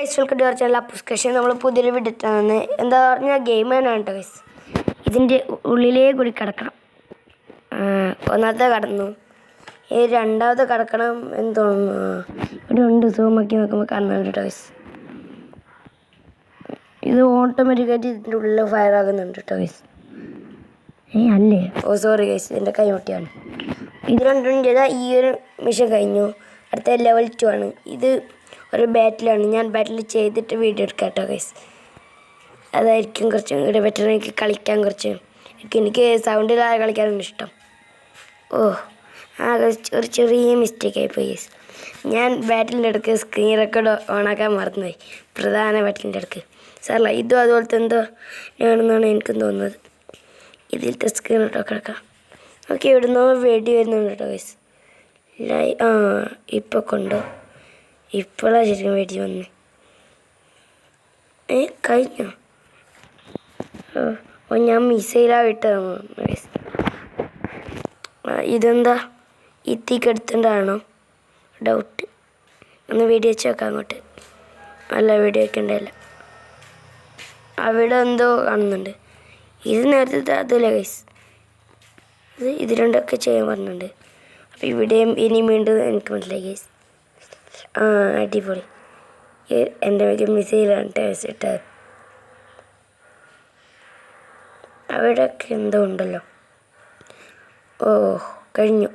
Guys welcome to our channel അപ്പുസ്കഷൻ. നമ്മൾ പുതിയൊരു വിഡിട്ടാണ്. എന്താ പറഞ്ഞാൽ ഗെയിം തന്നെയാണ് കേട്ടോ ഗൈസ്. ഇതിൻ്റെ ഉള്ളിലേ കൂടി കിടക്കണം. ഒന്നാമത്തെ കടന്നു, രണ്ടാമത്തെ കിടക്കണം എന്ന് തോന്നുന്നു. ഇവിടെ ഉണ്ട്, സൂമാക്കി നോക്കുമ്പോൾ കാണുന്നുണ്ട് കേട്ടോ ഗൈസ്. ഇത് ഓട്ടോമാറ്റിക്കായിട്ട് ഇതിൻ്റെ ഉള്ളിൽ ഫയർ ആകുന്നുണ്ട് കേട്ടോ ഗൈസ്. അല്ലേ, ഓ സോറി ഗൈസ്, എൻ്റെ കൈ മുട്ടിയാണ്. ഇത് രണ്ടും ചെയ്താൽ ഈ ഒരു മിഷൻ കഴിഞ്ഞു. അടുത്ത ലെവൽ 2 ആണ്. ഇത് ഒരു ബാറ്റിലാണ്. ഞാൻ ബാറ്റിൽ ചെയ്തിട്ട് വീഡിയോ എടുക്കാം കേട്ടോ ഗൈസ്. അതായിരിക്കും കുറച്ചും കൂടെ ബെറ്റർ. എനിക്ക് കളിക്കാൻ എനിക്ക് സൗണ്ടിലാതെ കളിക്കാനാണ് ഇഷ്ടം. ഒരു ചെറിയ മിസ്റ്റേക്കായി പോയി ഗൈസ്. ഞാൻ ബാറ്റിൻ്റെ അടുക്ക് സ്ക്രീൻ റെക്കോർഡ് ഓണാക്കാൻ മറന്നുപോയി. പ്രധാന ബാറ്റിൻ്റെ അടുക്ക് സാറല്ല, ഇതും അതുപോലത്തെ എന്തോ ആണെന്നാണ് എനിക്കും തോന്നുന്നത്. ഇതിലത്തെ സ്ക്രീൻ റെക്കോർഡ് കിടക്കാം. ഓക്കെ, ഇവിടുന്ന് വെടി വരുന്നുണ്ട് കേട്ടോ ഗൈസ്. ഇപ്പോൾ കൊണ്ടോ, ഇപ്പോഴാണ് ശരിക്കും വെടി വന്ന്. കഴിഞ്ഞോ? ഞാൻ മിസൈലാണ് വിട്ടതാണ് ഗൈസ്. ഇതെന്താ ഇത്തിക്കെടുത്തിട്ടാണോ ഡൗട്ട്? ഒന്ന് വീഡിയോ വെച്ച് വെക്കാം അങ്ങോട്ട്. അല്ല, വീഡിയോ വെക്കണ്ടല്ല. അവിടെ എന്തോ കാണുന്നുണ്ട്. ഇത് നേരത്തെ അതല്ല ഗൈസ്. ഇത് രണ്ടൊക്കെ ചെയ്യാൻ പറഞ്ഞിട്ടുണ്ട്. അപ്പോൾ ഇവിടെയും ഇനി വീണ്ടും എനിക്ക് മനസ്സിലായി ഗൈസ്. അടിപൊളി. എൻ്റെ വയ്ക്ക് മിസൈലാണ് ടേസ്റ്റ് ഇട്ടത്. അവിടെയൊക്കെ എന്തോ ഉണ്ടല്ലോ. കഴിഞ്ഞു.